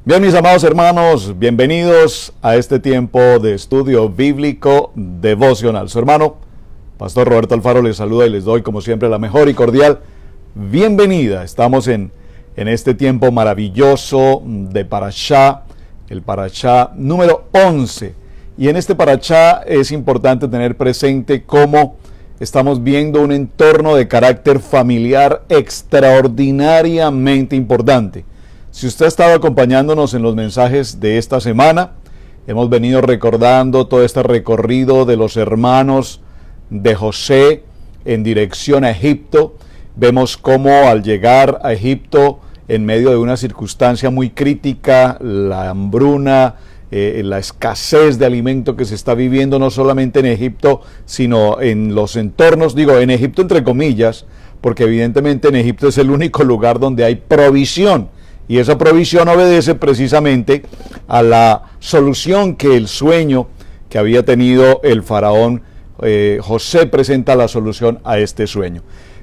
Bien, mis amados hermanos, bienvenidos a este tiempo de estudio bíblico devocional. Su hermano, Pastor Roberto Alfaro, les saluda y les doy, como siempre, la mejor y cordial bienvenida. Estamos en este tiempo maravilloso de Parashá, el Parashá número 11. Y en este Parashá es importante tener presente cómo estamos viendo un entorno de carácter familiar extraordinariamente importante. Si usted ha estado acompañándonos en los mensajes de esta semana, hemos venido recordando todo este recorrido de los hermanos de José en dirección a Egipto. Vemos cómo al llegar a Egipto, en medio de una circunstancia muy crítica, la hambruna, la escasez de alimento que se está viviendo no solamente en Egipto, sino en los entornos, en Egipto entre comillas, porque evidentemente en Egipto es el único lugar donde hay provisión. Y esa provisión obedece precisamente a la solución que el sueño que había tenido el faraón. José presenta la solución a este sueño.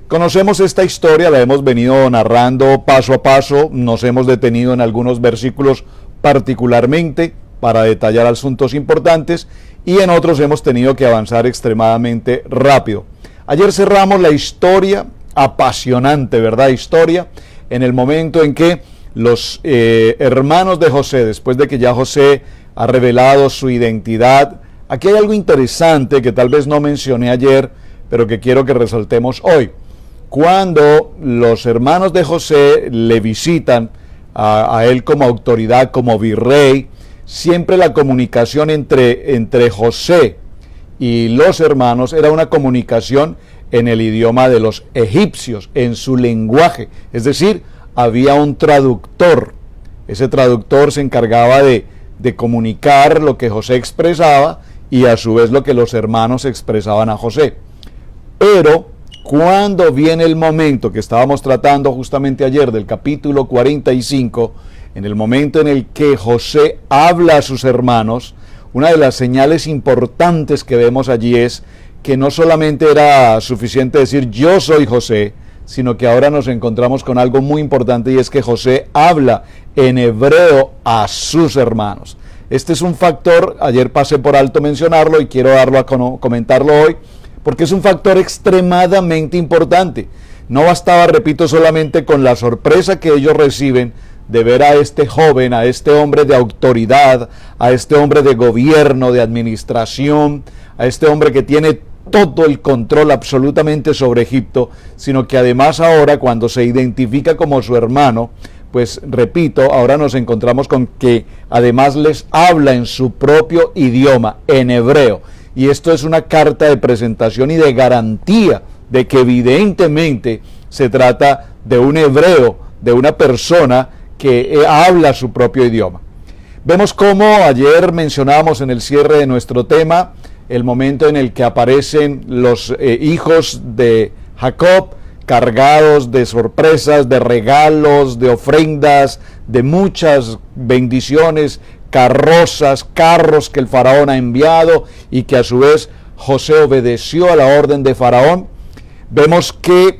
Conocemos esta historia, la hemos venido narrando paso a paso, nos hemos detenido en algunos versículos particularmente para detallar asuntos importantes y en otros hemos tenido que avanzar extremadamente rápido. Ayer cerramos la historia, apasionante, ¿verdad? Historia en el momento en que los hermanos de José, después de que ya José ha revelado su identidad, aquí hay algo interesante que tal vez no mencioné ayer, pero que quiero que resaltemos hoy. Cuando los hermanos de José le visitan a él como autoridad, como virrey, siempre la comunicación entre José y los hermanos era una comunicación en el idioma de los egipcios, en su lenguaje, es decir, había un traductor. Ese traductor se encargaba de comunicar lo que José expresaba y a su vez lo que los hermanos expresaban a José. Pero cuando viene el momento que estábamos tratando justamente ayer del capítulo 45, en el momento en el que José habla a sus hermanos, una de las señales importantes que vemos allí es que no solamente era suficiente decir yo soy José, sino que ahora nos encontramos con algo muy importante y es que José habla en hebreo a sus hermanos. Este es un factor, ayer pasé por alto mencionarlo y quiero comentarlo hoy, porque es un factor extremadamente importante. No bastaba, repito, solamente con la sorpresa que ellos reciben de ver a este joven, a este hombre de autoridad, a este hombre de gobierno, de administración, a este hombre que tiene todo el control absolutamente sobre Egipto, sino que además ahora cuando se identifica como su hermano, pues repito, ahora nos encontramos con que además les habla en su propio idioma, en hebreo, y esto es una carta de presentación y de garantía de que evidentemente se trata de un hebreo, de una persona que habla su propio idioma. Vemos cómo ayer mencionábamos en el cierre de nuestro tema el momento en el que aparecen los hijos de Jacob cargados de sorpresas, de regalos, de ofrendas, de muchas bendiciones, carrozas, carros que el faraón ha enviado y que a su vez José obedeció a la orden de faraón. Vemos que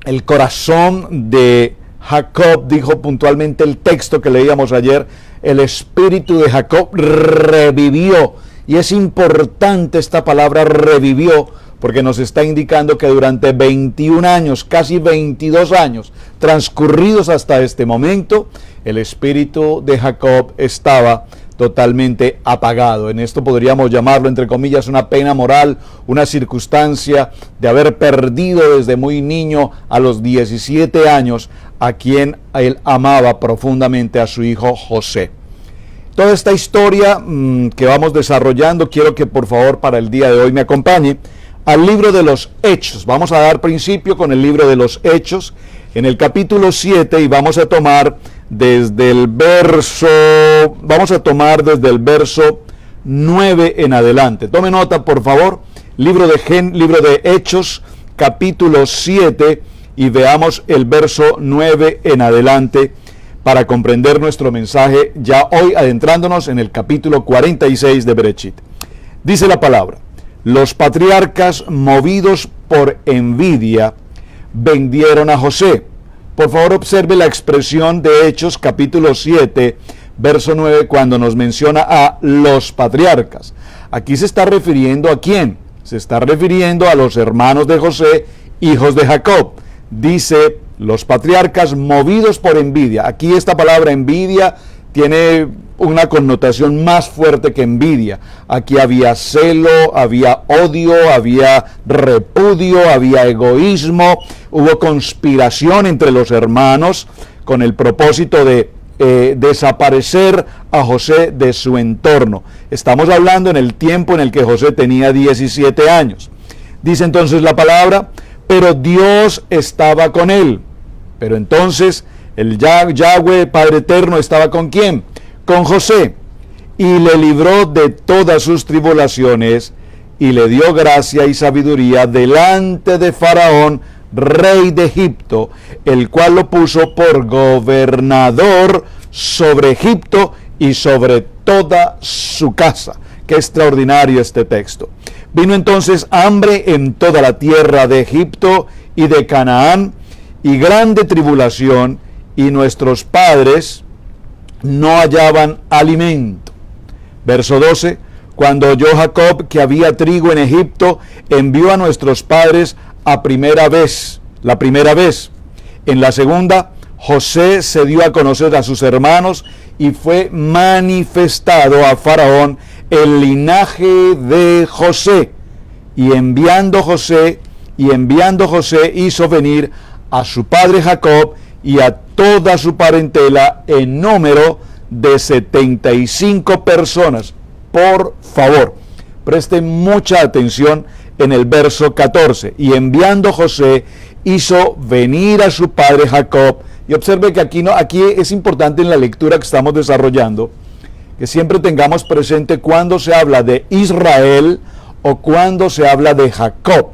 el corazón de Jacob, dijo puntualmente el texto que leíamos ayer, el espíritu de Jacob revivió. Y es importante esta palabra revivió, porque nos está indicando que durante 21 años, casi 22 años, transcurridos hasta este momento, el espíritu de Jacob estaba totalmente apagado. En esto podríamos llamarlo, entre comillas, una pena moral, una circunstancia de haber perdido desde muy niño, a los 17 años, a quien él amaba profundamente, a su hijo José. Toda esta historia que vamos desarrollando, quiero que por favor para el día de hoy me acompañe al libro de los Hechos. Vamos a dar principio con el libro de los Hechos en el capítulo 7 y vamos a tomar desde el verso 9 en adelante. Tome nota, por favor, libro de Hechos, capítulo 7, y veamos el verso 9 en adelante para comprender nuestro mensaje ya hoy, adentrándonos en el capítulo 46 de Bereshit. Dice la palabra: los patriarcas, movidos por envidia, vendieron a José, Por favor, observe la expresión de Hechos capítulo 7, verso 9, cuando nos menciona a los patriarcas. Aquí se está refiriendo ¿a quién? Se está refiriendo a los hermanos de José, hijos de Jacob. Dice, los patriarcas movidos por envidia. Aquí esta palabra envidia tiene una connotación más fuerte que envidia. Aquí había celo, había odio, había repudio, había egoísmo, hubo conspiración entre los hermanos con el propósito de desaparecer a José de su entorno. Estamos hablando en el tiempo en el que José tenía 17 años. Dice entonces la palabra, pero Dios estaba con él. Pero entonces el Yahweh, Padre Eterno, ¿estaba con quién? Con José, y le libró de todas sus tribulaciones, y le dio gracia y sabiduría delante de Faraón, rey de Egipto, el cual lo puso por gobernador sobre Egipto y sobre toda su casa. Qué extraordinario este texto. Vino entonces hambre en toda la tierra de Egipto y de Canaán, y grande tribulación, y nuestros padres no hallaban alimento. Verso 12, cuando oyó Jacob que había trigo en Egipto, envió a nuestros padres la primera vez. En la segunda, José se dio a conocer a sus hermanos y fue manifestado a Faraón el linaje de José. Y enviando José hizo venir a su padre Jacob y a toda su parentela en número de 75 personas. Por favor, presten mucha atención en el verso 14. Y enviando José hizo venir a su padre Jacob. Y observe que aquí es importante en la lectura que estamos desarrollando que siempre tengamos presente cuando se habla de Israel o cuando se habla de Jacob.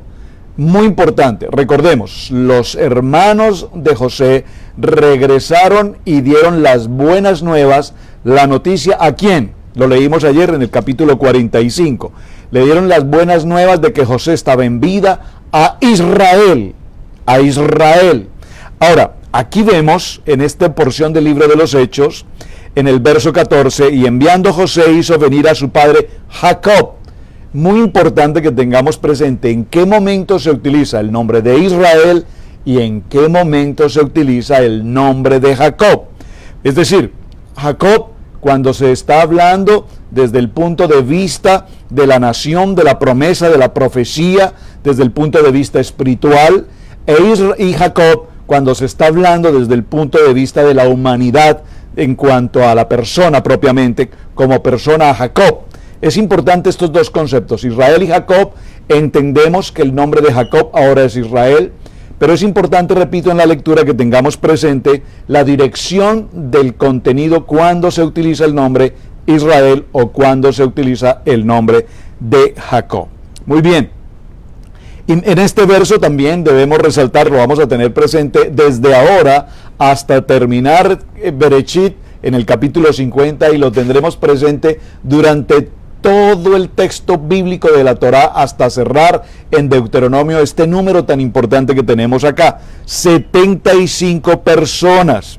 Muy importante, recordemos, los hermanos de José regresaron y dieron las buenas nuevas, la noticia ¿a quién? Lo leímos ayer en el capítulo 45. Le dieron las buenas nuevas de que José estaba en vida a Israel. A Israel. Ahora, aquí vemos en esta porción del libro de los Hechos, en el verso 14, y enviando José hizo venir a su padre Jacob. Muy importante que tengamos presente en qué momento se utiliza el nombre de Israel y en qué momento se utiliza el nombre de Jacob. Es decir, Jacob, cuando se está hablando desde el punto de vista de la nación, de la promesa, de la profecía, desde el punto de vista espiritual, y Jacob, cuando se está hablando desde el punto de vista de la humanidad, en cuanto a la persona propiamente, como persona a Jacob. Es importante estos dos conceptos, Israel y Jacob. Entendemos que el nombre de Jacob ahora es Israel, pero es importante, repito, en la lectura que tengamos presente la dirección del contenido cuando se utiliza el nombre Israel o cuando se utiliza el nombre de Jacob. Muy bien. Y en este verso también debemos resaltar, lo vamos a tener presente desde ahora hasta terminar Bereshit en el capítulo 50, y lo tendremos presente durante todo el texto bíblico de la Torá hasta cerrar en Deuteronomio este número tan importante que tenemos acá. 75 personas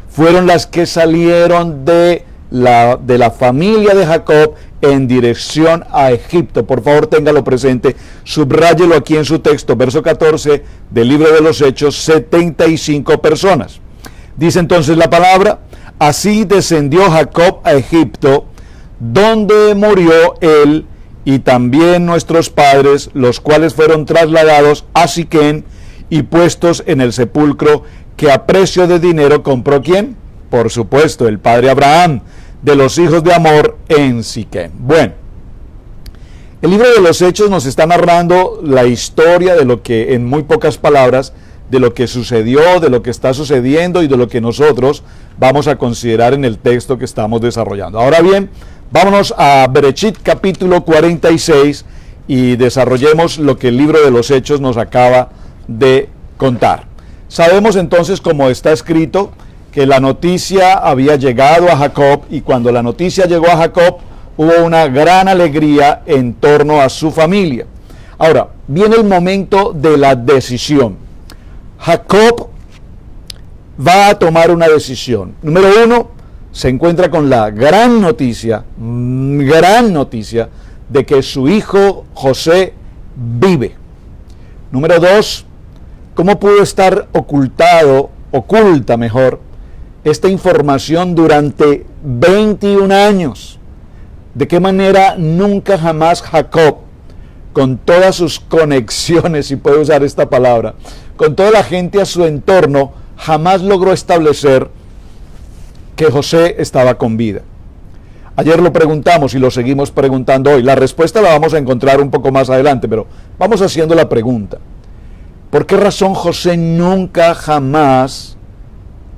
fueron las que salieron de la familia de Jacob en dirección a Egipto. Por favor, téngalo presente, subráyelo aquí en su texto, verso 14 del libro de los Hechos, 75 personas. Dice entonces la palabra, así descendió Jacob a Egipto, donde murió él y también nuestros padres, los cuales fueron trasladados a Siquén y puestos en el sepulcro que a precio de dinero compró ¿quién? Por supuesto, el padre Abraham, de los hijos de Amor en Siquén. Bueno, el libro de los Hechos nos está narrando la historia de lo que, en muy pocas palabras, de lo que sucedió, de lo que está sucediendo y de lo que nosotros vamos a considerar en el texto que estamos desarrollando. Ahora bien, vámonos a Bereshit capítulo 46 y desarrollemos lo que el libro de los Hechos nos acaba de contar. Sabemos entonces, como está escrito, que la noticia había llegado a Jacob, y cuando la noticia llegó a Jacob, hubo una gran alegría en torno a su familia. Ahora, viene el momento de la decisión. Jacob va a tomar una decisión. Número uno, se encuentra con la gran noticia de que su hijo José vive. Número dos, ¿cómo pudo estar oculta mejor, esta información durante 21 años? ¿De qué manera nunca jamás Jacob, con todas sus conexiones, si puedo usar esta palabra, con toda la gente a su entorno, jamás logró establecer que José estaba con vida? Ayer lo preguntamos y lo seguimos preguntando hoy. La respuesta la vamos a encontrar un poco más adelante, pero vamos haciendo la pregunta. ¿Por qué razón José nunca jamás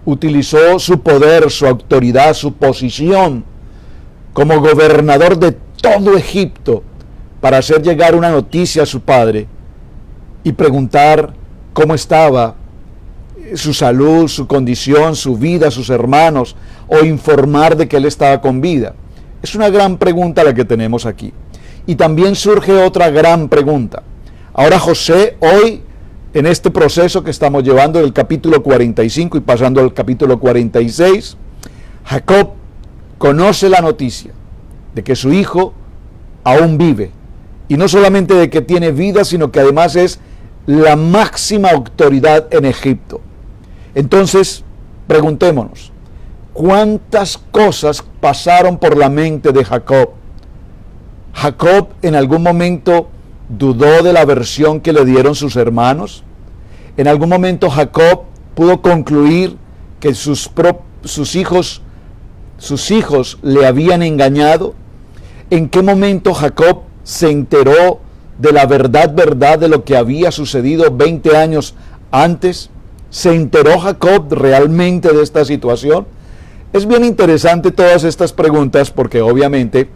utilizó su poder, su autoridad, su posición como gobernador de todo Egipto para hacer llegar una noticia a su padre y preguntar cómo estaba su salud, su condición, su vida, sus hermanos, o informar de que él estaba con vida? Es una gran pregunta la que tenemos aquí. Y también surge otra gran pregunta. Ahora José, hoy, en este proceso que estamos llevando del capítulo 45 y pasando al capítulo 46, Jacob conoce la noticia de que su hijo aún vive. Y no solamente de que tiene vida, sino que además es la máxima autoridad en Egipto. Entonces, preguntémonos, ¿cuántas cosas pasaron por la mente de Jacob? ¿Jacob en algún momento dudó de la versión que le dieron sus hermanos? ¿En algún momento Jacob pudo concluir que sus hijos le habían engañado? ¿En qué momento Jacob se enteró de la verdad de lo que había sucedido 20 años antes? ¿Se enteró Jacob realmente de esta situación? Es bien interesante todas estas preguntas porque obviamente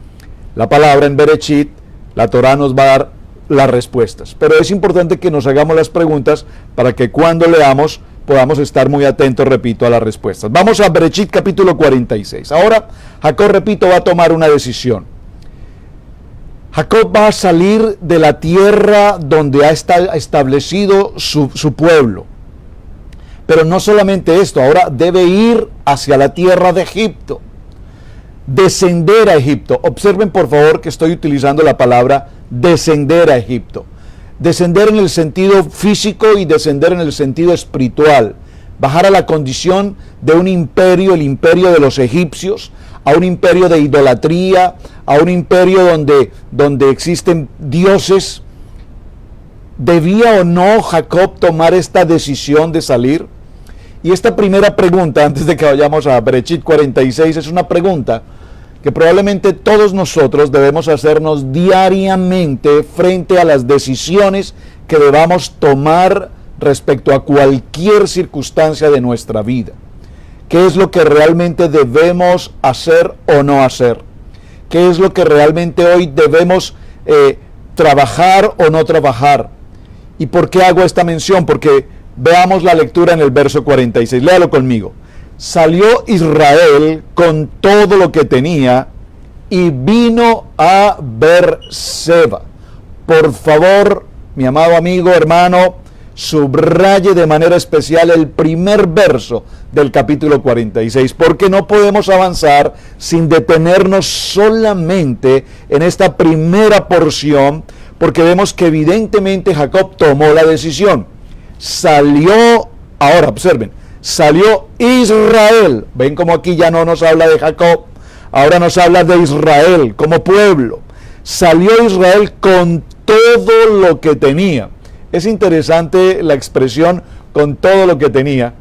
la palabra en Bereshit, la Torah nos va a dar las respuestas. Pero es importante que nos hagamos las preguntas para que cuando leamos podamos estar muy atentos, repito, a las respuestas. Vamos a Bereshit capítulo 46. Ahora Jacob, repito, va a tomar una decisión. Jacob va a salir de la tierra donde ha establecido su pueblo. Pero no solamente esto, ahora debe ir hacia la tierra de Egipto. Descender a Egipto. Observen por favor que estoy utilizando la palabra descender a Egipto. Descender en el sentido físico y descender en el sentido espiritual. Bajar a la condición de un imperio, el imperio de los egipcios, a un imperio de idolatría, a un imperio donde existen dioses. ¿Debía o no Jacob tomar esta decisión de salir? Y esta primera pregunta, antes de que vayamos a Bereshit 46, es una pregunta que probablemente todos nosotros debemos hacernos diariamente frente a las decisiones que debamos tomar respecto a cualquier circunstancia de nuestra vida. ¿Qué es lo que realmente debemos hacer o no hacer? ¿Qué es lo que realmente hoy debemos trabajar o no trabajar? ¿Y por qué hago esta mención? Porque veamos la lectura en el verso 46. Léalo conmigo. Salió Israel con todo lo que tenía y vino a Beerseba. Por favor, mi amado amigo, hermano, subraye de manera especial el primer verso del capítulo 46, porque no podemos avanzar sin detenernos solamente en esta primera porción, porque vemos que evidentemente Jacob tomó la decisión. Salió, ahora observen, salió Israel. Ven como aquí ya no nos habla de Jacob, ahora nos habla de Israel como pueblo. Salió Israel con todo lo que tenía. Es interesante la expresión con todo lo que tenía,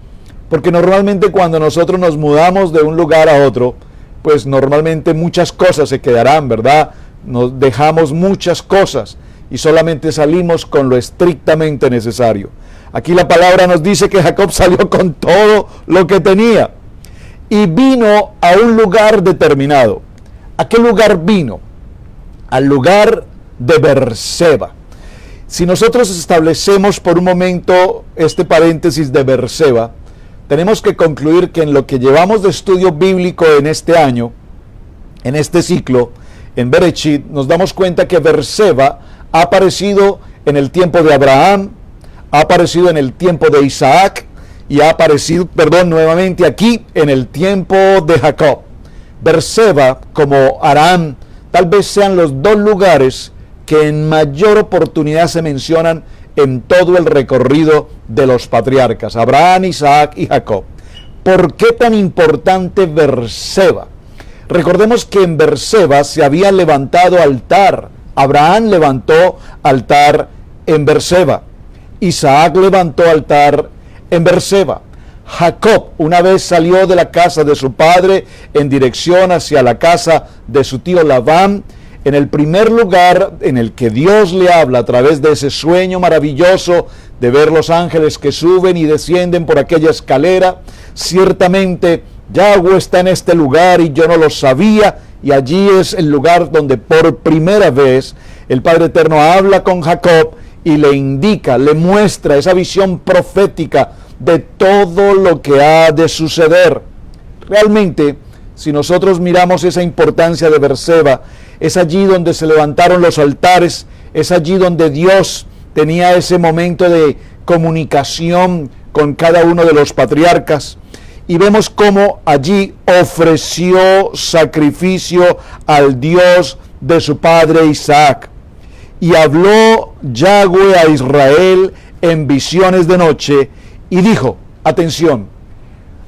porque normalmente cuando nosotros nos mudamos de un lugar a otro, pues normalmente muchas cosas se quedarán, ¿verdad? Nos dejamos muchas cosas y solamente salimos con lo estrictamente necesario. Aquí la palabra nos dice que Jacob salió con todo lo que tenía y vino a un lugar determinado. ¿A qué lugar vino? Al lugar de Beerseba. Si nosotros establecemos por un momento este paréntesis de Beerseba, tenemos que concluir que en lo que llevamos de estudio bíblico en este año, en este ciclo, en Bereshit, nos damos cuenta que Beerseba ha aparecido en el tiempo de Abraham, ha aparecido en el tiempo de Isaac y ha aparecido, nuevamente aquí en el tiempo de Jacob. Berseba como Aram tal vez sean los dos lugares que en mayor oportunidad se mencionan en todo el recorrido de los patriarcas, Abraham, Isaac y Jacob. ¿Por qué tan importante Berseba? Recordemos que en Berseba se había levantado altar. Abraham levantó altar en Berseba. Isaac levantó altar en Berseba. Jacob una vez salió de la casa de su padre en dirección hacia la casa de su tío Labán. En el primer lugar en el que Dios le habla a través de ese sueño maravilloso de ver los ángeles que suben y descienden por aquella escalera, ciertamente Yahweh está en este lugar y yo no lo sabía, y allí es el lugar donde por primera vez el Padre Eterno habla con Jacob y le indica, le muestra esa visión profética de todo lo que ha de suceder. Realmente, si nosotros miramos esa importancia de Berseba, es allí donde se levantaron los altares, es allí donde Dios tenía ese momento de comunicación con cada uno de los patriarcas. Y vemos cómo allí ofreció sacrificio al Dios de su padre Isaac. Y habló Yahweh a Israel en visiones de noche y dijo, atención,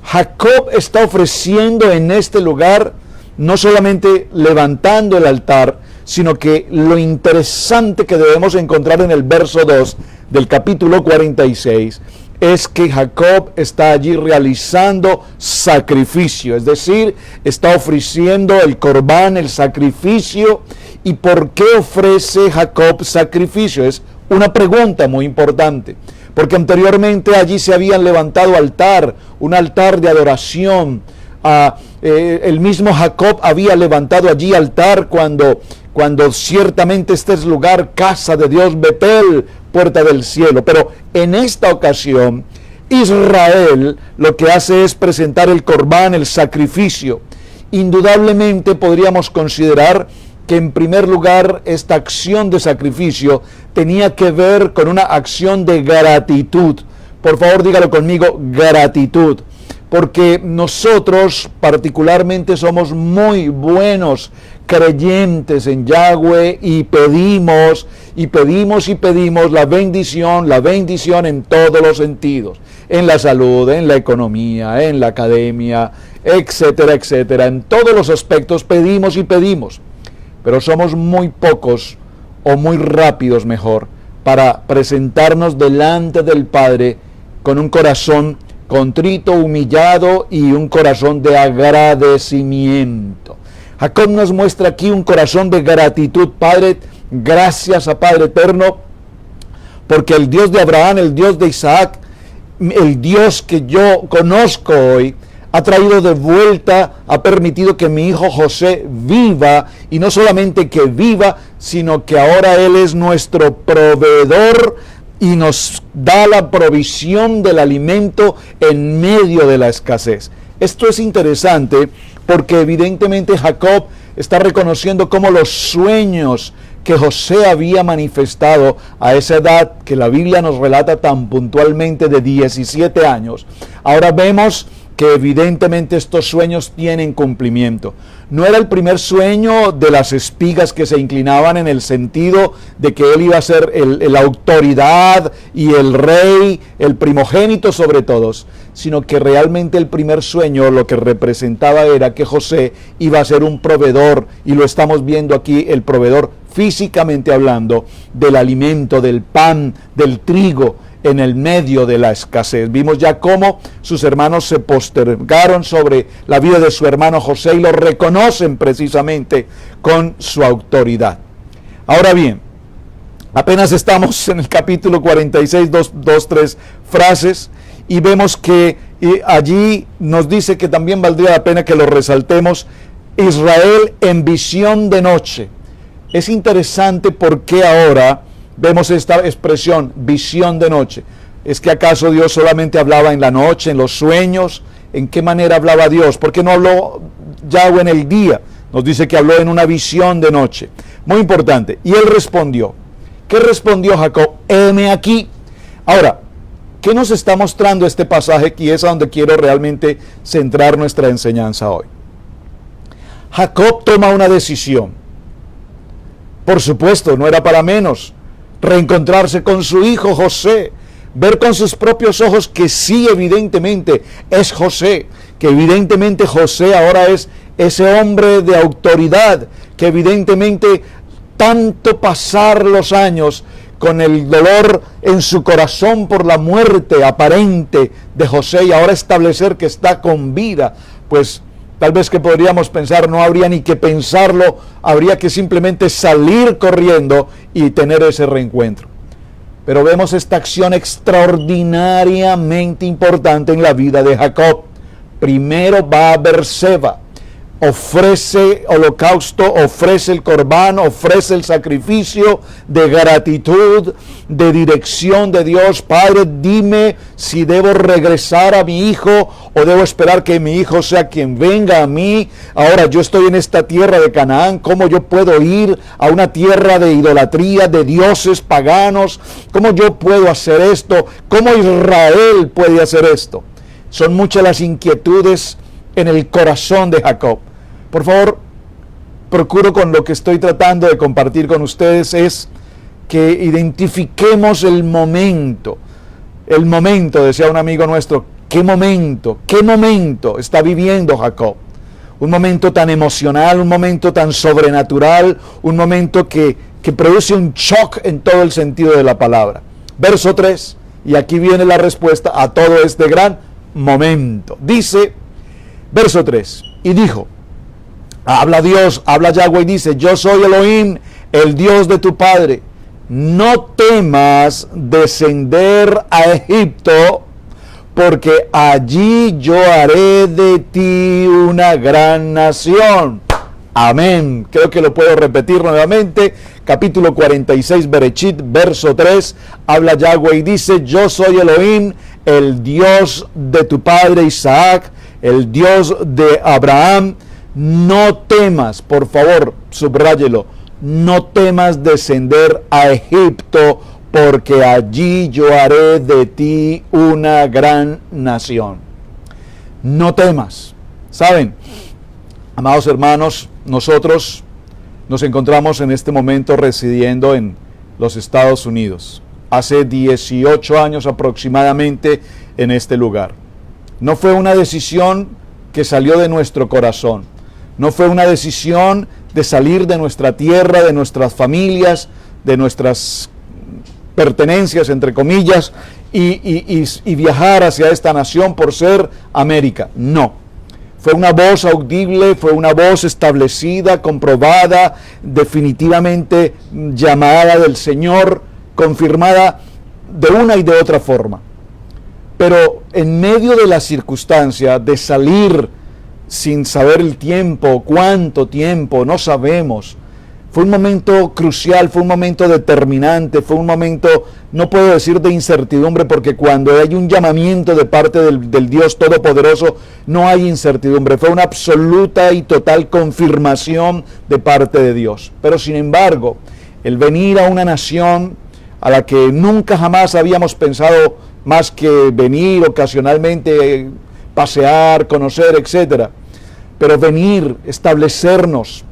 Jacob está ofreciendo en este lugar, no solamente levantando el altar, sino que lo interesante que debemos encontrar en el verso 2 del capítulo 46 es que Jacob está allí realizando sacrificio, es decir, está ofreciendo el corbán, el sacrificio. ¿Y por qué ofrece Jacob sacrificio? Es una pregunta muy importante, porque anteriormente allí se habían levantado altar, un altar de adoración. El mismo Jacob había levantado allí altar cuando ciertamente este es lugar, casa de Dios, Betel, puerta del cielo. Pero en esta ocasión, Israel lo que hace es presentar el corbán, el sacrificio. Indudablemente podríamos considerar que en primer lugar esta acción de sacrificio tenía que ver con una acción de gratitud. Por favor, dígalo conmigo, gratitud. Porque nosotros particularmente somos muy buenos creyentes en Yahweh y pedimos la bendición en todos los sentidos, en la salud, en la economía, en la academia, etcétera, etcétera. En todos los aspectos pedimos y pedimos, pero somos muy pocos o muy rápidos, mejor, para presentarnos delante del Padre con un corazón contrito, humillado y un corazón de agradecimiento. Jacob nos muestra aquí un corazón de gratitud. Padre, gracias a Padre Eterno, porque el Dios de Abraham, el Dios de Isaac, el Dios que yo conozco hoy, ha traído de vuelta, ha permitido que mi hijo José viva, y no solamente que viva, sino que ahora Él es nuestro proveedor y nos da la provisión del alimento en medio de la escasez. Esto es interesante porque evidentemente Jacob está reconociendo cómo los sueños que José había manifestado a esa edad que la Biblia nos relata tan puntualmente de 17 años, ahora vemos que evidentemente estos sueños tienen cumplimiento. No era el primer sueño de las espigas que se inclinaban en el sentido de que él iba a ser la autoridad y el rey, el primogénito sobre todos, sino que realmente el primer sueño lo que representaba era que José iba a ser un proveedor, y lo estamos viendo aquí, el proveedor físicamente hablando del alimento, del pan, del trigo, en el medio de la escasez. Vimos ya cómo sus hermanos se postergaron sobre la vida de su hermano José y lo reconocen precisamente con su autoridad. Ahora bien, apenas estamos en el capítulo 46, tres frases, y vemos que allí nos dice que también valdría la pena que lo resaltemos: Israel en visión de noche. Es interesante porque ahora vemos esta expresión, visión de noche. ¿Es que acaso Dios solamente hablaba en la noche, en los sueños? ¿En qué manera hablaba Dios? ¿Por qué no habló Yahweh en el día? Nos dice que habló en una visión de noche. Muy importante. Y él respondió. ¿Qué respondió Jacob? Heme aquí. Ahora, ¿Qué nos está mostrando este pasaje? Y es a donde quiero realmente centrar nuestra enseñanza hoy. Jacob toma una decisión. Por supuesto, no era para menos reencontrarse con su hijo José, ver con sus propios ojos que sí, evidentemente es José, que evidentemente José ahora es ese hombre de autoridad, que evidentemente tanto pasar los años con el dolor en su corazón por la muerte aparente de José y ahora establecer que está con vida, pues tal vez que podríamos pensar, no habría ni que pensarlo, habría que simplemente salir corriendo y tener ese reencuentro. Pero vemos esta acción extraordinariamente importante en la vida de Jacob. Primero va a Berseba, ofrece holocausto, ofrece el corbán, ofrece el sacrificio de gratitud, de dirección de Dios. Padre, dime si debo regresar a mi hijo o debo esperar que mi hijo sea quien venga a mí. Ahora yo estoy en esta tierra de Canaán, ¿cómo yo puedo ir a una tierra de idolatría, de dioses paganos? ¿Cómo yo puedo hacer esto? ¿Cómo Israel puede hacer esto? Son muchas las inquietudes en el corazón de Jacob. Por favor, procuro con lo que estoy tratando de compartir con ustedes es que identifiquemos el momento, decía un amigo nuestro, ¿qué momento está viviendo Jacob? Un momento tan emocional, un momento tan sobrenatural, un momento que produce un shock en todo el sentido de la palabra. Verso 3, y aquí viene la respuesta a todo este gran momento. Dice, verso 3, y dijo, habla Dios, habla Yahweh y dice, yo soy Elohim, el Dios de tu padre. No temas descender a Egipto, porque allí yo haré de ti una gran nación. Amén. Creo que lo puedo repetir nuevamente. Capítulo 46, Berechit, verso 3. Habla Yahweh y dice, yo soy Elohim, el Dios de tu padre Isaac, el Dios de Abraham. No temas, por favor, subráyelo, no temas descender a Egipto, porque allí yo haré de ti una gran nación. No temas. ¿Saben? Amados hermanos, nosotros nos encontramos en este momento residiendo en los Estados Unidos. Hace 18 años aproximadamente en este lugar. No fue una decisión que salió de nuestro corazón. No fue una decisión de salir de nuestra tierra, de nuestras familias, de nuestras pertenencias, entre comillas, y viajar hacia esta nación por ser América. No. Fue una voz audible, fue una voz establecida, comprobada, definitivamente llamada del Señor, confirmada de una y de otra forma. Pero en medio de la circunstancia de salir sin saber el tiempo, cuánto tiempo, no sabemos. Fue un momento crucial, fue un momento determinante, fue un momento, no puedo decir de incertidumbre, porque cuando hay un llamamiento de parte del Dios Todopoderoso, no hay incertidumbre. Fue una absoluta y total confirmación de parte de Dios. Pero sin embargo, el venir a una nación a la que nunca jamás habíamos pensado más que venir ocasionalmente, pasear, conocer, etcétera. Pero venir, establecernos,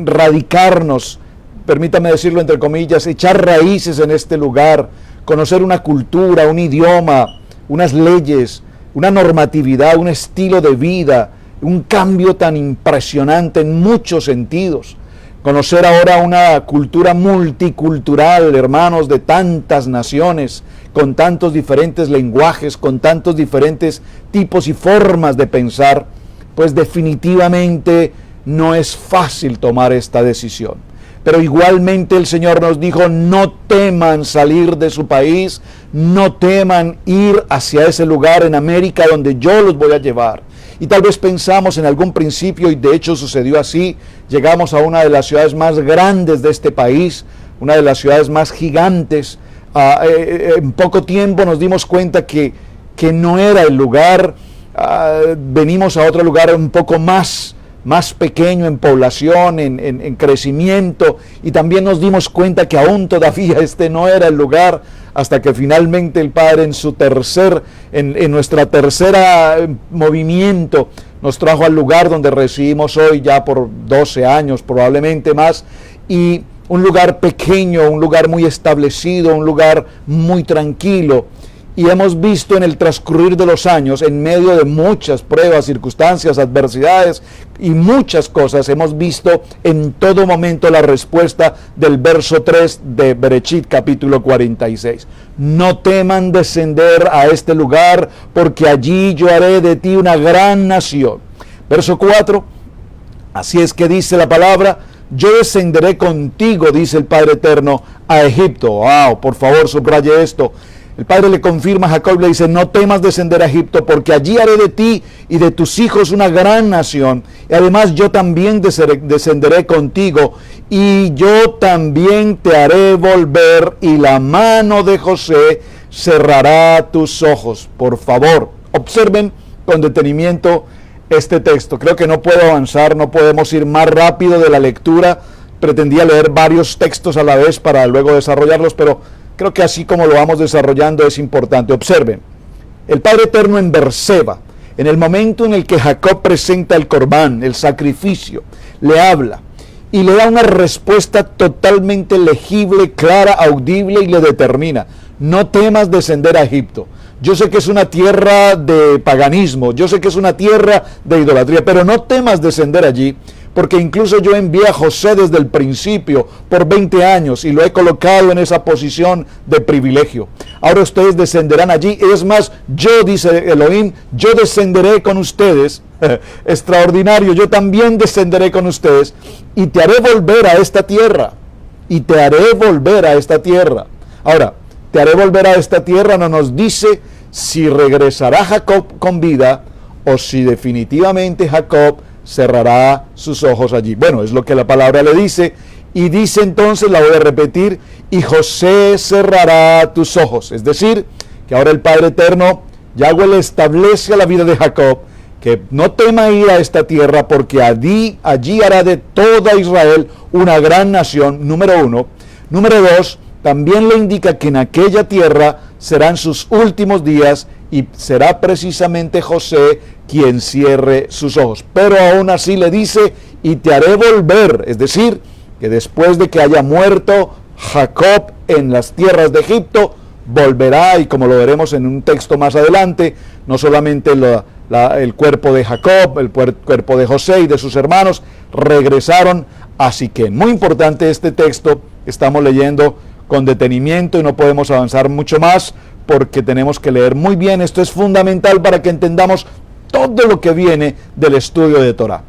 radicarnos, permítame decirlo entre comillas, echar raíces en este lugar, conocer una cultura, un idioma, unas leyes, una normatividad, un estilo de vida, un cambio tan impresionante en muchos sentidos. Conocer ahora una cultura multicultural, hermanos, de tantas naciones, con tantos diferentes lenguajes, con tantos diferentes tipos y formas de pensar, pues definitivamente no es fácil tomar esta decisión. Pero igualmente el Señor nos dijo, no teman salir de su país, no teman ir hacia ese lugar en América donde yo los voy a llevar. Y tal vez pensamos en algún principio, y de hecho sucedió así, llegamos a una de las ciudades más grandes de este país, una de las ciudades más gigantes. En poco tiempo nos dimos cuenta que no era el lugar. Venimos a otro lugar un poco más más pequeño en población, en crecimiento, y también nos dimos cuenta que aún todavía este no era el lugar, hasta que finalmente el Padre en nuestra tercera movimiento nos trajo al lugar donde residimos hoy ya por 12 años, probablemente más, y un lugar pequeño, un lugar muy establecido, un lugar muy tranquilo. Y hemos visto en el transcurrir de los años, en medio de muchas pruebas, circunstancias, adversidades y muchas cosas, hemos visto en todo momento la respuesta del verso 3 de Bereshit capítulo 46. No teman descender a este lugar, porque allí yo haré de ti una gran nación. Verso 4, así es que dice la palabra: yo descenderé contigo, dice el Padre Eterno, a Egipto. Wow, por favor, subraye esto. El Padre le confirma a Jacob, le dice: no temas descender a Egipto, porque allí haré de ti y de tus hijos una gran nación. Y además yo también descenderé contigo, y yo también te haré volver, y la mano de José cerrará tus ojos. Por favor, observen con detenimiento este texto. Creo que no puedo avanzar, no podemos ir más rápido de la lectura. Pretendía leer varios textos a la vez para luego desarrollarlos, pero creo que así como lo vamos desarrollando es importante. Observen, el Padre Eterno en Berseba, en el momento en el que Jacob presenta el corbán, el sacrificio, le habla y le da una respuesta totalmente legible, clara, audible, y le determina: no temas descender a Egipto. Yo sé que es una tierra de paganismo, yo sé que es una tierra de idolatría, pero no temas descender allí, porque incluso yo envié a José desde el principio por 20 años y lo he colocado en esa posición de privilegio. Ahora ustedes descenderán allí. Es más, yo, dice Elohim, yo descenderé con ustedes. Extraordinario, yo también descenderé con ustedes y te haré volver a esta tierra. Y te haré volver a esta tierra. Ahora, te haré volver a esta tierra no nos dice si regresará Jacob con vida o si definitivamente Jacob cerrará sus ojos allí. Bueno, es lo que la palabra le dice, y dice entonces, la voy a repetir: y José cerrará tus ojos. Es decir, que ahora el Padre Eterno, Yahweh, le establece a la vida de Jacob que no tema ir a esta tierra, porque allí hará de toda Israel una gran nación, número 1. Número 2, también le indica que en aquella tierra serán sus últimos días, y será precisamente José quien cierre sus ojos. Pero aún así le dice: y te haré volver. Es decir, que después de que haya muerto Jacob en las tierras de Egipto, volverá, y como lo veremos en un texto más adelante, no solamente el cuerpo de Jacob, el cuerpo de José y de sus hermanos regresaron. Así que muy importante este texto, estamos leyendo con detenimiento y no podemos avanzar mucho más porque tenemos que leer muy bien. Esto es fundamental para que entendamos todo lo que viene del estudio de Torah.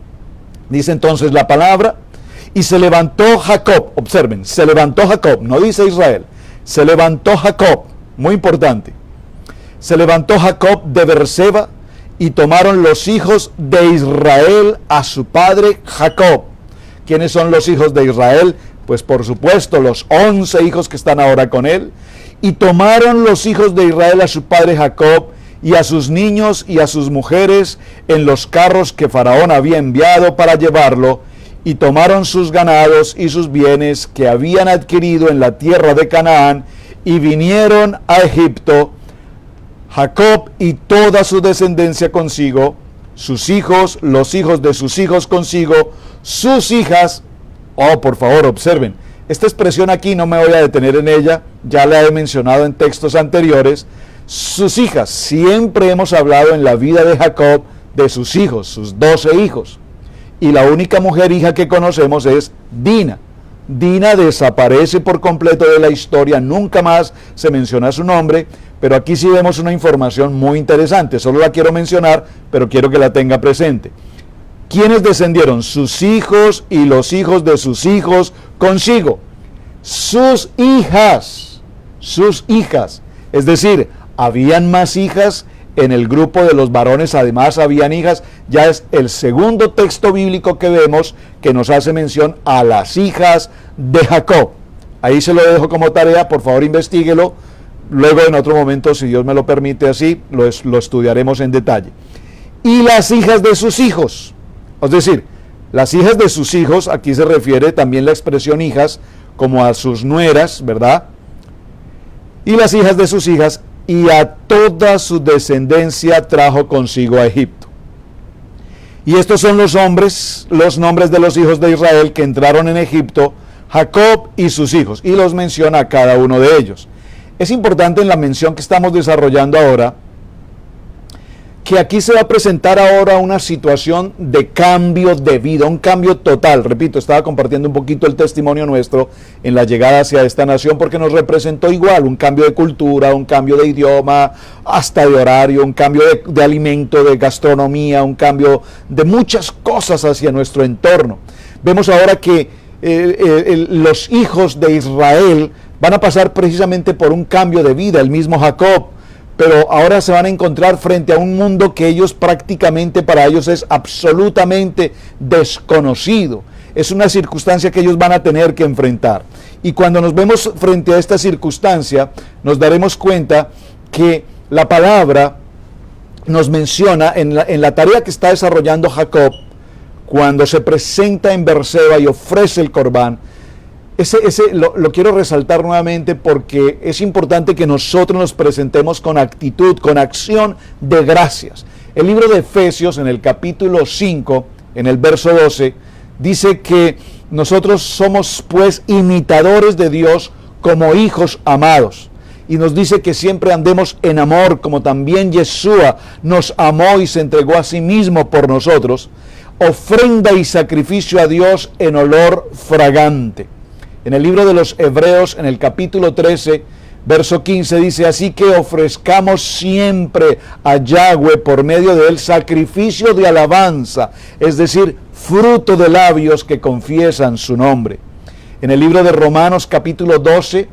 Dice entonces la palabra: y se levantó Jacob. Observen, se levantó Jacob, no dice Israel. Se levantó Jacob, muy importante. Se levantó Jacob de Berseba, y tomaron los hijos de Israel a su padre Jacob. ¿Quiénes son los hijos de Israel? Pues por supuesto los 11 hijos que están ahora con él. Y tomaron los hijos de Israel a su padre Jacob, y a sus niños y a sus mujeres en los carros que Faraón había enviado para llevarlo, y tomaron sus ganados y sus bienes que habían adquirido en la tierra de Canaán, y vinieron a Egipto, Jacob y toda su descendencia consigo, sus hijos, los hijos de sus hijos consigo, sus hijas. Oh, por favor, observen, esta expresión aquí no me voy a detener en ella, ya la he mencionado en textos anteriores. Sus hijas, siempre hemos hablado en la vida de Jacob de sus hijos, sus 12 hijos. Y la única mujer hija que conocemos es Dina. Dina desaparece por completo de la historia, nunca más se menciona su nombre, pero aquí sí vemos una información muy interesante. Solo la quiero mencionar, pero quiero que la tenga presente. ¿Quiénes descendieron? Sus hijos y los hijos de sus hijos consigo. Sus hijas. Es decir, habían más hijas en el grupo de los varones, además habían hijas. Ya es el segundo texto bíblico que vemos que nos hace mención a las hijas de Jacob. Ahí se lo dejo como tarea, por favor investíguelo. Luego en otro momento, si Dios me lo permite así, lo estudiaremos en detalle. Y las hijas de sus hijos. Es decir, Las hijas de sus hijos, aquí se refiere también la expresión hijas, como a sus nueras, ¿verdad? Y las hijas de sus hijas, y a toda su descendencia trajo consigo a Egipto. Y estos son los nombres de los hijos de Israel que entraron en Egipto, Jacob y sus hijos, y los menciona a cada uno de ellos. Es importante en la mención que estamos desarrollando ahora, que aquí se va a presentar ahora una situación de cambio de vida, un cambio total. Repito, estaba compartiendo un poquito el testimonio nuestro en la llegada hacia esta nación, porque nos representó igual un cambio de cultura, un cambio de idioma, hasta de horario, un cambio de alimento, de gastronomía, un cambio de muchas cosas hacia nuestro entorno. Vemos ahora que los hijos de Israel van a pasar precisamente por un cambio de vida, el mismo Jacob, pero ahora se van a encontrar frente a un mundo que ellos prácticamente para ellos es absolutamente desconocido. Es una circunstancia que ellos van a tener que enfrentar. Y cuando nos vemos frente a esta circunstancia, nos daremos cuenta que la palabra nos menciona en la tarea que está desarrollando Jacob, cuando se presenta en Berseba y ofrece el corbán. Lo quiero resaltar nuevamente porque es importante que nosotros nos presentemos con actitud, con acción de gracias. El libro de Efesios, en el capítulo 5, en el verso 12, dice que nosotros somos pues imitadores de Dios como hijos amados. Y nos dice que siempre andemos en amor, como también Yeshua nos amó y se entregó a sí mismo por nosotros, ofrenda y sacrificio a Dios en olor fragante. En el libro de los Hebreos, en el capítulo 13, verso 15, dice: así que ofrezcamos siempre a Yahweh por medio de él sacrificio de alabanza, es decir, fruto de labios que confiesan su nombre. En el libro de Romanos, capítulo 12,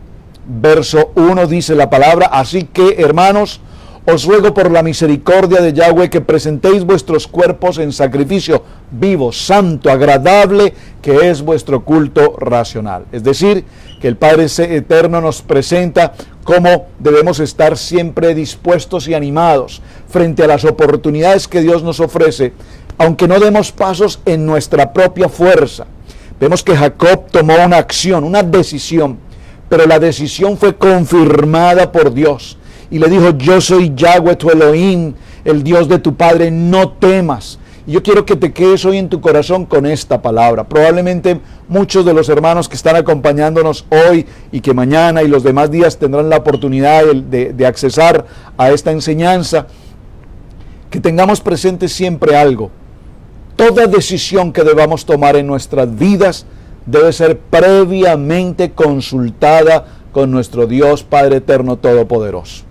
verso 1, dice la palabra: así que, hermanos, os ruego por la misericordia de Yahweh que presentéis vuestros cuerpos en sacrificio vivo, santo, agradable, que es vuestro culto racional. Es decir, que el Padre Eterno nos presenta cómo debemos estar siempre dispuestos y animados frente a las oportunidades que Dios nos ofrece, aunque no demos pasos en nuestra propia fuerza. Vemos que Jacob tomó una acción, una decisión, pero la decisión fue confirmada por Dios. Y le dijo: yo soy Yahweh tu Elohim, el Dios de tu padre, no temas. Y yo quiero que te quedes hoy en tu corazón con esta palabra. Probablemente muchos de los hermanos que están acompañándonos hoy y que mañana y los demás días tendrán la oportunidad de accesar a esta enseñanza, que tengamos presente siempre algo. Toda decisión que debamos tomar en nuestras vidas debe ser previamente consultada con nuestro Dios Padre Eterno Todopoderoso.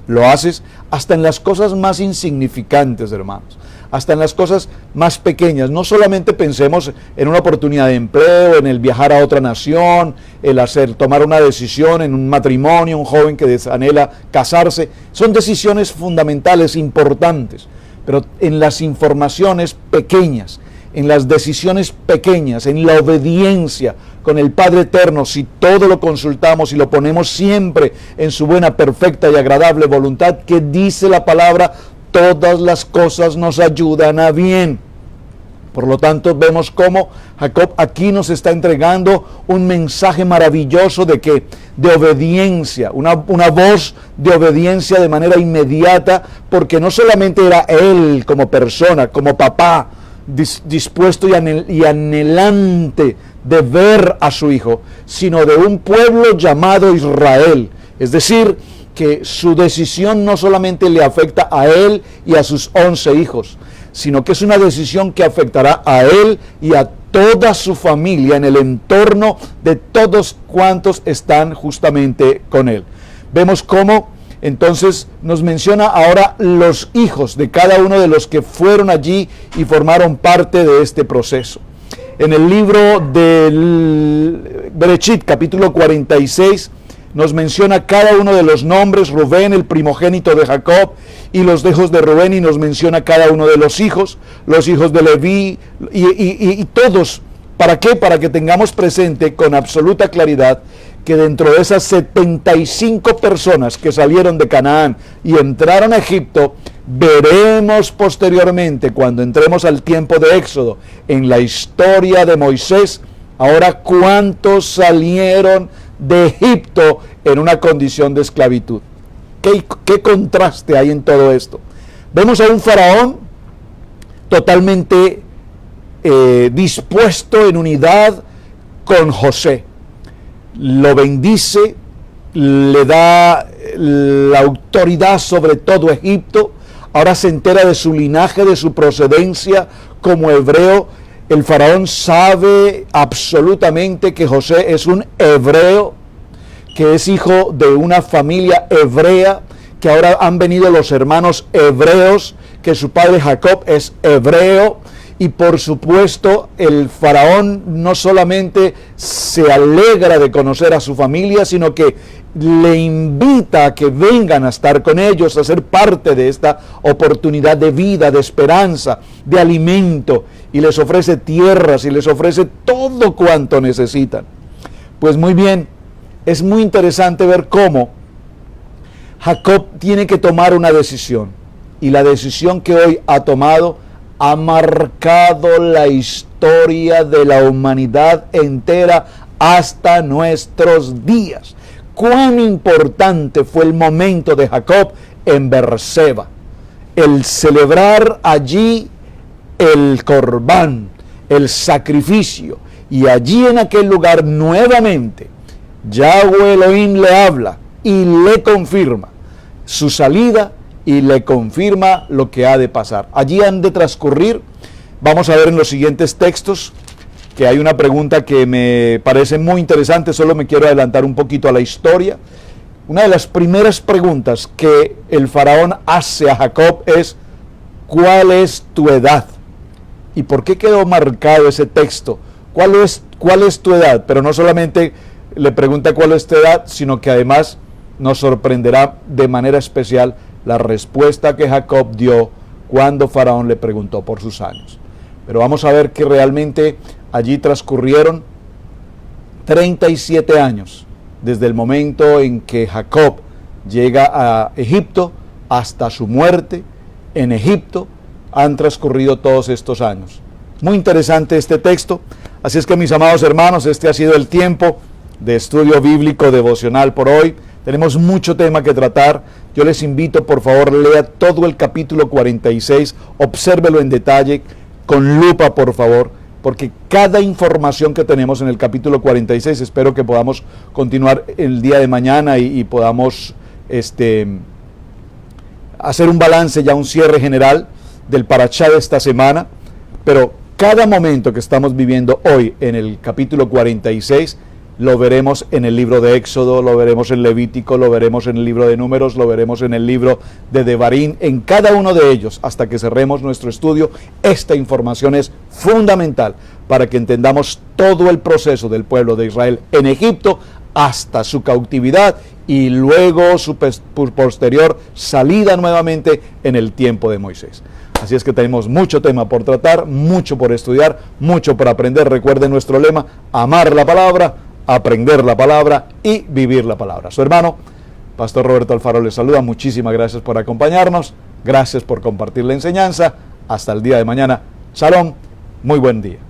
Lo haces hasta en las cosas más insignificantes, hermanos, hasta en las cosas más pequeñas. No solamente pensemos en una oportunidad de empleo, en el viajar a otra nación, tomar una decisión en un matrimonio, un joven que anhela casarse. Son decisiones fundamentales, importantes, pero en las informaciones pequeñas, en las decisiones pequeñas, en la obediencia con el Padre Eterno, si todo lo consultamos y lo ponemos siempre en su buena, perfecta y agradable voluntad, que dice la palabra, todas las cosas nos ayudan a bien. Por lo tanto, vemos cómo Jacob aquí nos está entregando un mensaje maravilloso de que de obediencia, una voz de obediencia de manera inmediata, porque no solamente era él como persona, como papá, dispuesto y anhelante de ver a su hijo, sino de un pueblo llamado Israel. Es decir, que su decisión no solamente le afecta a él y a sus 11 hijos, sino que es una decisión que afectará a él y a toda su familia en el entorno de todos cuantos están justamente con él. Vemos cómo entonces nos menciona ahora los hijos de cada uno de los que fueron allí y formaron parte de este proceso. En el libro del Bereshit, capítulo 46, nos menciona cada uno de los nombres: Rubén, el primogénito de Jacob, y los hijos de Rubén, y nos menciona cada uno de los hijos de Leví, y todos. ¿Para qué? Para que tengamos presente con absoluta claridad que dentro de esas 75 personas que salieron de Canaán y entraron a Egipto, Veremos posteriormente, cuando entremos al tiempo de Éxodo, en la historia de Moisés, ahora cuántos salieron de Egipto en una condición de esclavitud. ¿Qué contraste hay en todo esto? Vemos a un faraón totalmente dispuesto en unidad con José. Lo bendice, le da la autoridad sobre todo Egipto. Ahora se entera de su linaje, de su procedencia como hebreo. El faraón sabe absolutamente que José es un hebreo, que es hijo de una familia hebrea, que ahora han venido los hermanos hebreos, que su padre Jacob es hebreo. Y por supuesto el faraón no solamente se alegra de conocer a su familia, sino que le invita a que vengan a estar con ellos, a ser parte de esta oportunidad de vida, de esperanza, de alimento, y les ofrece tierras y les ofrece todo cuanto necesitan. Pues muy bien, es muy interesante ver cómo Jacob tiene que tomar una decisión, y la decisión que hoy ha tomado ha marcado la historia de la humanidad entera hasta nuestros días. Cuán importante fue el momento de Jacob en Beerseba, el celebrar allí el corbán, el sacrificio, y allí en aquel lugar nuevamente Yahweh Elohim le habla y le confirma su salida y le confirma lo que ha de pasar. Allí han de transcurrir, vamos a ver en los siguientes textos, que hay una pregunta que me parece muy interesante, solo me quiero adelantar un poquito a la historia. Una de las primeras preguntas que el faraón hace a Jacob es: ¿cuál es tu edad? ¿Y por qué quedó marcado ese texto? ¿Cuál es tu edad? Pero no solamente le pregunta cuál es tu edad, sino que además nos sorprenderá de manera especial la respuesta que Jacob dio cuando Faraón le preguntó por sus años. Pero vamos a ver que realmente allí transcurrieron 37 años desde el momento en que Jacob llega a Egipto hasta su muerte en Egipto. Han transcurrido todos estos años. Muy interesante este texto. Así es que, mis amados hermanos, este ha sido el tiempo de estudio bíblico devocional por hoy. Tenemos mucho tema que tratar. Yo les invito, por favor, lea todo el capítulo 46, obsérvelo en detalle, con lupa, por favor, porque cada información que tenemos en el capítulo 46, espero que podamos continuar el día de mañana y podamos hacer un balance, ya un cierre general del parashá de esta semana, pero cada momento que estamos viviendo hoy en el capítulo 46, lo veremos en el libro de Éxodo, lo veremos en Levítico, lo veremos en el libro de Números, lo veremos en el libro de Devarim, en cada uno de ellos, hasta que cerremos nuestro estudio. Esta información es fundamental para que entendamos todo el proceso del pueblo de Israel en Egipto hasta su cautividad y luego su posterior salida nuevamente en el tiempo de Moisés. Así es que tenemos mucho tema por tratar, mucho por estudiar, mucho por aprender. Recuerden nuestro lema: amar la palabra, aprender la palabra y vivir la palabra. Su hermano, Pastor Roberto Alfaro, les saluda. Muchísimas gracias por acompañarnos. Gracias por compartir la enseñanza. Hasta el día de mañana. Shalom. Muy buen día.